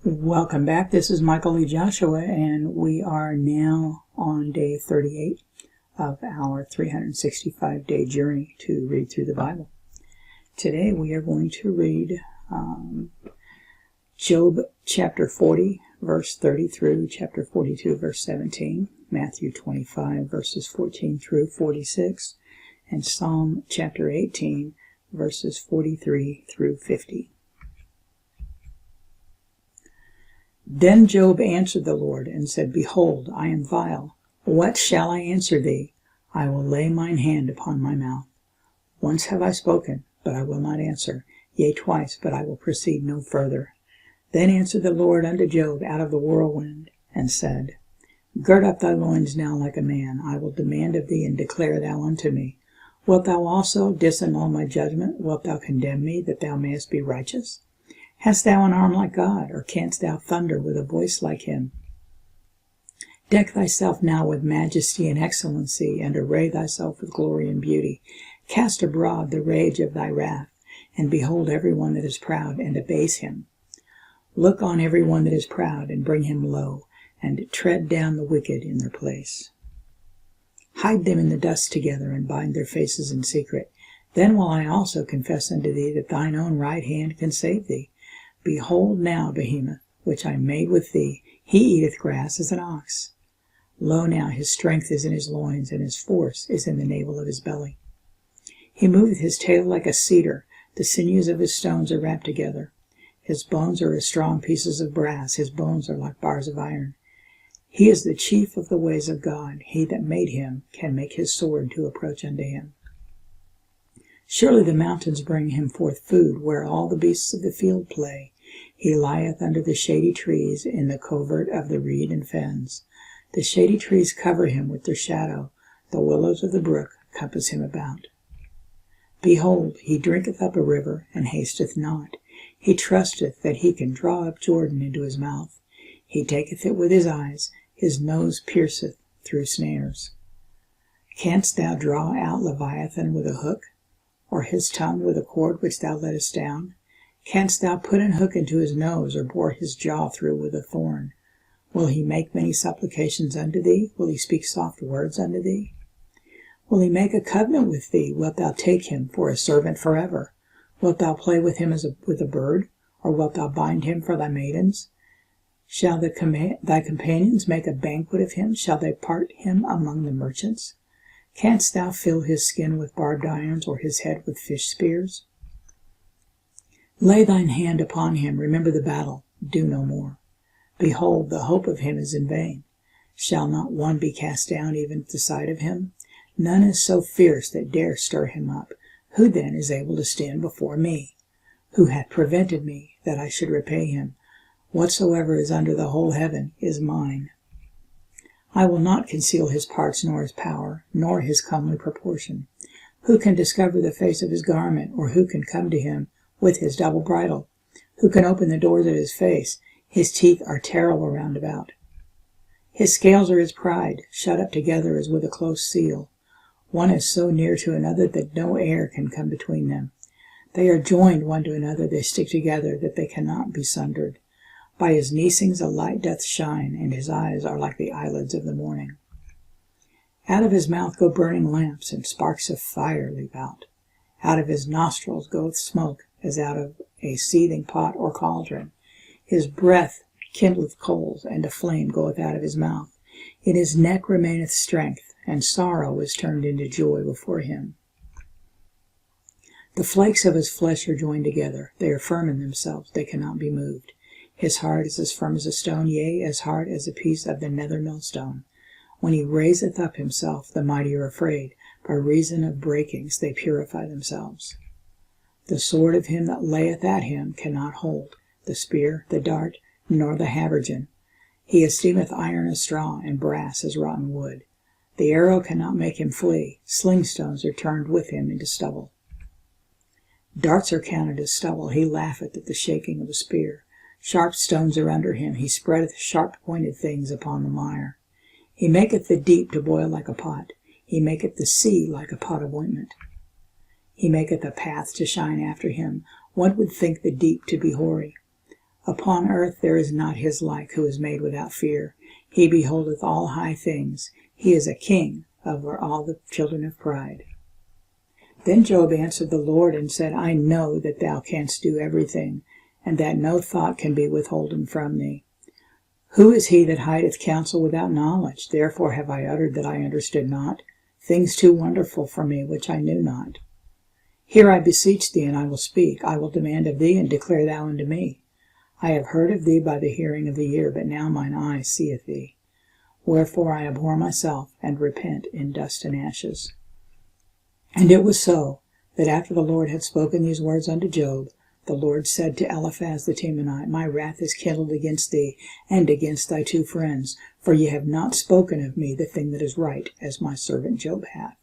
Welcome back. This is Michael Lee Joshua, and we are now on day 38 of our 365-day journey to read through the Bible. Today we are going to read Job chapter 40, verse 30 through chapter 42, verse 17, Matthew 25, verses 14 through 46, and Psalm chapter 18, verses 43 through 50. Then Job answered the Lord and said, Behold, I am vile. What shall I answer thee? I will lay mine hand upon my mouth. Once have I spoken, but I will not answer. Yea, twice, but I will proceed no further. Then answered the Lord unto Job out of the whirlwind, and said, Gird up thy loins now like a man. I will demand of thee, and declare thou unto me. Wilt thou also disannul my judgment? Wilt thou condemn me, that thou mayest be righteous? Hast thou an arm like God, or canst thou thunder with a voice like him? Deck thyself now with majesty and excellency, and array thyself with glory and beauty. Cast abroad the rage of thy wrath, and behold every one that is proud, and abase him. Look on every one that is proud, and bring him low, and tread down the wicked in their place. Hide them in the dust together, and bind their faces in secret. Then will I also confess unto thee that thine own right hand can save thee. Behold now Behemoth, which I made with thee, he eateth grass as an ox. Lo now, his strength is in his loins, and his force is in the navel of his belly. He moveth his tail like a cedar, the sinews of his stones are wrapped together. His bones are as strong pieces of brass, his bones are like bars of iron. He is the chief of the ways of God. He that made him can make his sword to approach unto him. Surely the mountains bring him forth food, where all the beasts of the field play. He lieth under the shady trees in the covert of the reed and fens. The shady trees cover him with their shadow. The willows of the brook compass him about. Behold, he drinketh up a river, and hasteth not. He trusteth that he can draw up Jordan into his mouth. He taketh it with his eyes. His nose pierceth through snares. Canst thou draw out Leviathan with a hook, or his tongue with a cord which thou lettest down? Canst thou put an hook into his nose, or bore his jaw through with a thorn? Will he make many supplications unto thee? Will he speak soft words unto thee? Will he make a covenant with thee? Wilt thou take him for a servant forever? Wilt thou play with him as with a bird? Or wilt thou bind him for thy maidens? Shall thy companions make a banquet of him? Shall they part him among the merchants? Canst thou fill his skin with barbed irons, or his head with fish spears? Lay thine hand upon him, remember the battle, do no more. Behold, the hope of him is in vain. Shall not one be cast down even at the sight of him? None is so fierce that dare stir him up. Who then is able to stand before me? Who hath prevented me, that I should repay him? Whatsoever is under the whole heaven is mine. I will not conceal his parts, nor his power, nor his comely proportion. Who can discover the face of his garment, or who can come to him with his double bridle? Who can open the doors of his face? His teeth are terrible round about. His scales are his pride, shut up together as with a close seal. One is so near to another that no air can come between them. They are joined one to another, they stick together, that they cannot be sundered. By his neesings a light doth shine, and his eyes are like the eyelids of the morning. Out of his mouth go burning lamps, and sparks of fire leap out. Out of his nostrils goeth smoke, as out of a seething pot or cauldron. His breath kindleth coals, and a flame goeth out of his mouth. In his neck remaineth strength, and sorrow is turned into joy before him. The flakes of his flesh are joined together. They are firm in themselves, they cannot be moved. His heart is as firm as a stone, yea, as hard as a piece of the nether millstone. When he raiseth up himself, the mighty are afraid. By reason of breakings they purify themselves. The sword of him that layeth at him cannot hold, the spear, the dart, nor the habergeon. He esteemeth iron as straw, and brass as rotten wood. The arrow cannot make him flee. Slingstones are turned with him into stubble. Darts are counted as stubble. He laugheth at the shaking of a spear. Sharp stones are under him. He spreadeth sharp-pointed things upon the mire. He maketh the deep to boil like a pot. He maketh the sea like a pot of ointment. He maketh a path to shine after him. One would think the deep to be hoary. Upon earth there is not his like, who is made without fear. He beholdeth all high things. He is a king over all the children of pride. Then Job answered the Lord and said, I know that thou canst do everything, and that no thought can be withholden from thee. Who is he that hideth counsel without knowledge? Therefore have I uttered that I understood not, things too wonderful for me which I knew not. Hear, I beseech thee, and I will speak. I will demand of thee, and declare thou unto me. I have heard of thee by the hearing of the ear, but now mine eye seeth thee. Wherefore I abhor myself, and repent in dust and ashes. And it was so, that after the Lord had spoken these words unto Job, the Lord said to Eliphaz the Temanite, My wrath is kindled against thee, and against thy 2 friends, for ye have not spoken of me the thing that is right, as my servant Job hath.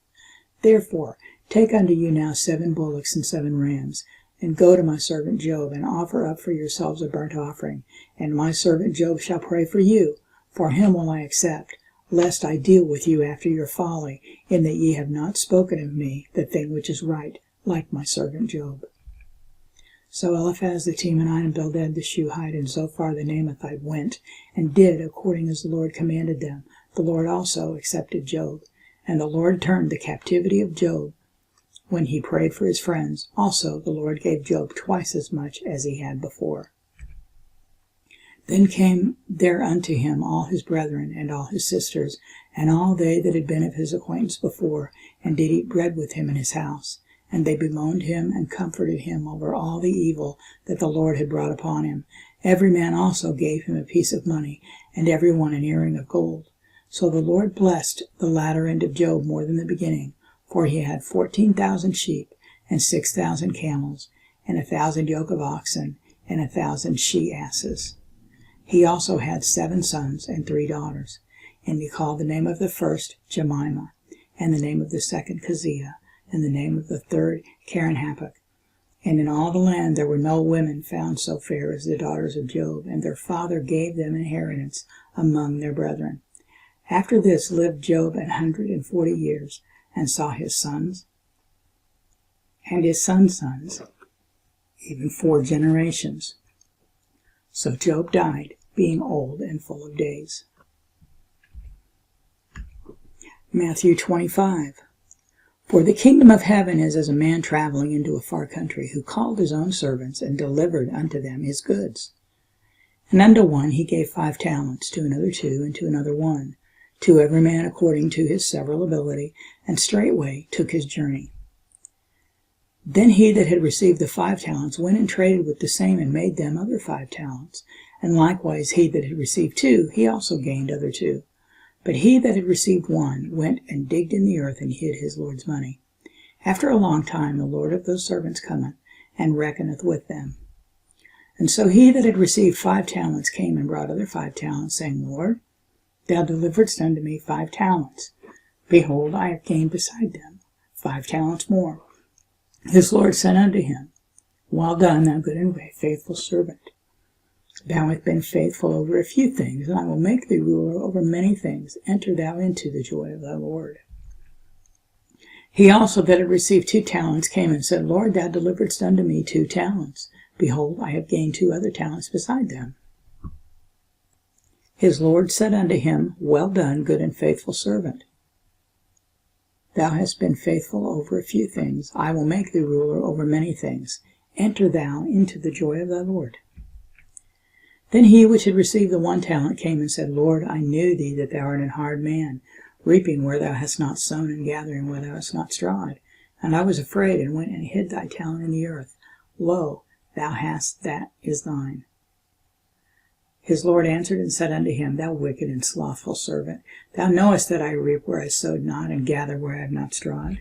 Therefore take unto you now 7 bullocks and 7 rams, and go to my servant Job, and offer up for yourselves a burnt offering, and my servant Job shall pray for you, for him will I accept, lest I deal with you after your folly, in that ye have not spoken of me the thing which is right, like my servant Job. So Eliphaz the Temanite and Bildad the Shuhite and Zophar the Naamathite went, and did according as the Lord commanded them. The Lord also accepted Job, and the Lord turned the captivity of Job when he prayed for his friends. Also the Lord gave Job twice as much as he had before. Then came there unto him all his brethren, and all his sisters, and all they that had been of his acquaintance before, and did eat bread with him in his house. And they bemoaned him, and comforted him over all the evil that the Lord had brought upon him. Every man also gave him a piece of money, and every one an earring of gold. So the Lord blessed the latter end of Job more than the beginning, for he had 14,000 sheep, and 6,000 camels, and 1,000 yoke of oxen, and 1,000 she-asses. He also had 7 sons and 3 daughters, and he called the name of the first Jemimah, and the name of the second Keziah, and the name of the third Keren-happuch. And in all the land there were no women found so fair as the daughters of Job, and their father gave them inheritance among their brethren. After this lived Job 140 years, and saw his sons and his sons' sons, even 4 generations. So Job died, being old and full of days. Matthew 25. For the kingdom of heaven is as a man traveling into a far country, who called his own servants, and delivered unto them his goods. And unto one he gave 5 talents, to another 2, and to another 1, to every man according to his several ability, and straightway took his journey. Then he that had received the 5 talents went and traded with the same, and made them other 5 talents. And likewise he that had received 2, he also gained other 2. But he that had received 1 went and digged in the earth, and hid his Lord's money. After a long time the Lord of those servants cometh, and reckoneth with them. And so he that had received 5 talents came and brought other 5 talents, saying, Lord, thou deliveredst unto me 5 talents. Behold, I have gained beside them 5 talents more. His Lord said unto him, Well done, thou good and faithful servant. Thou hast been faithful over a few things, and I will make thee ruler over many things. Enter thou into the joy of thy Lord. He also that had received 2 talents came and said, Lord, thou deliveredst unto me 2 talents. Behold, I have gained 2 other talents beside them. His Lord said unto him, Well done, good and faithful servant. Thou hast been faithful over a few things. I will make thee ruler over many things. Enter thou into the joy of thy Lord. Then he which had received the 1 talent came and said, Lord, I knew thee that thou art an hard man, reaping where thou hast not sown, and gathering where thou hast not strawed. And I was afraid, and went and hid thy talent in the earth. Lo, thou hast that is thine. His Lord answered and said unto him, Thou wicked and slothful servant, thou knowest that I reap where I sowed not, and gather where I have not strawed.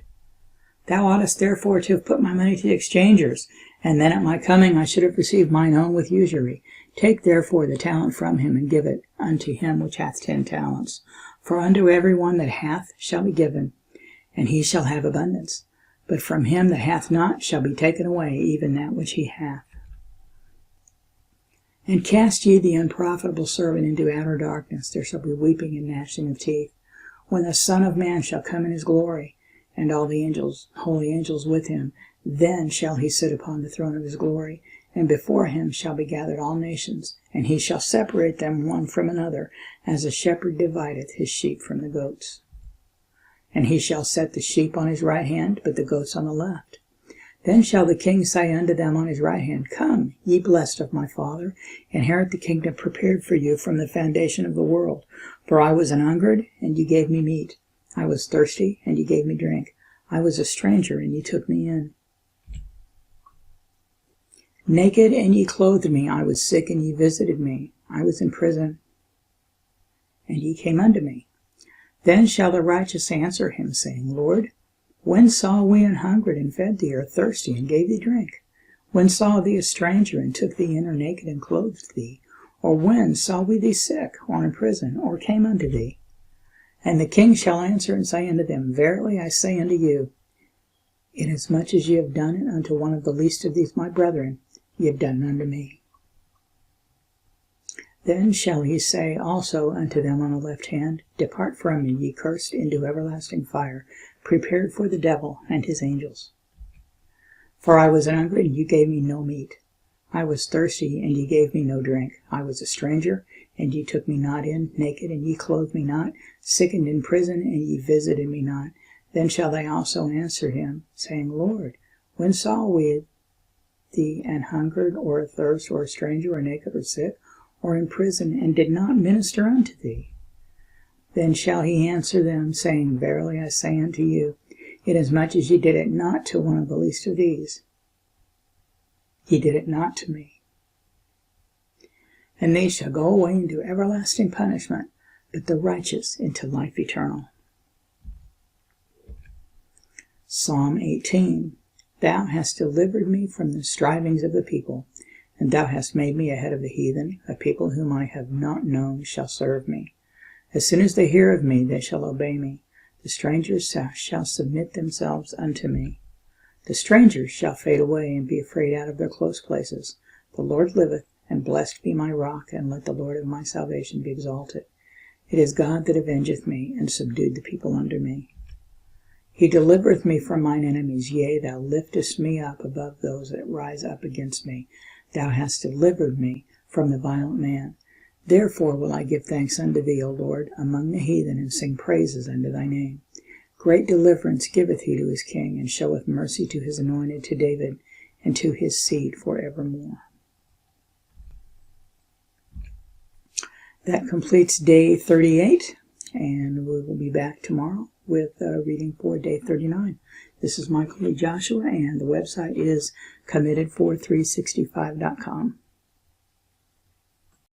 Thou oughtest therefore to have put my money to the exchangers, and then at my coming I should have received mine own with usury. Take therefore the talent from him, and give it unto him which hath 10 talents. For unto every one that hath shall be given, and he shall have abundance. But from him that hath not shall be taken away even that which he hath. And cast ye the unprofitable servant into outer darkness. There shall be weeping and gnashing of teeth, when the Son of Man shall come in his glory, and all the angels, holy angels with him. Then shall he sit upon the throne of his glory, and before him shall be gathered all nations, and he shall separate them one from another, as a shepherd divideth his sheep from the goats. And he shall set the sheep on his right hand, but the goats on the left. Then shall the king say unto them on his right hand, Come, ye blessed of my Father, inherit the kingdom prepared for you from the foundation of the world. For I was an hungered, and ye gave me meat. I was thirsty, and ye gave me drink. I was a stranger, and ye took me in. Naked, and ye clothed me. I was sick, and ye visited me. I was in prison, and ye came unto me. Then shall the righteous answer him, saying, Lord, when saw we an hungered, and fed thee, or thirsty, and gave thee drink? When saw thee a stranger, and took thee in, or naked, and clothed thee? Or when saw we thee sick, or in prison, or came unto thee? And the king shall answer and say unto them, Verily I say unto you, inasmuch as ye have done it unto one of the least of these my brethren, ye have done it unto me. Then shall he say also unto them on the left hand, Depart from me, ye cursed, into everlasting fire, prepared for the devil and his angels. For I was hungry, and ye gave me no meat. I was thirsty, and ye gave me no drink. I was a stranger, and ye took me not in. Naked, and ye clothed me not. Sick and in prison, and ye visited me not. Then shall they also answer him, saying, Lord, when saw we thee an hungered, or athirst, or a stranger, or naked, or sick, or in prison, and did not minister unto thee? Then shall he answer them, saying, Verily I say unto you, inasmuch as ye did it not to one of the least of these, ye did it not to me. And they shall go away into everlasting punishment, but the righteous into life eternal. Psalm 18. Thou hast delivered me from the strivings of the people, and thou hast made me a head of the heathen. A people whom I have not known shall serve me. As soon as they hear of me, they shall obey me. The strangers shall submit themselves unto me. The strangers shall fade away, and be afraid out of their close places. The Lord liveth, and blessed be my rock, and let the Lord of my salvation be exalted. It is God that avengeth me, and subdued the people under me. He delivereth me from mine enemies. Yea, thou liftest me up above those that rise up against me. Thou hast delivered me from the violent man. Therefore will I give thanks unto thee, O Lord, among the heathen, and sing praises unto thy name. Great deliverance giveth he to his king, and showeth mercy to his anointed, to David, and to his seed forevermore. That completes day 38, and we will be back tomorrow with reading for day 39. This is Michael Lee Joshua, and the website is committedfor365.com.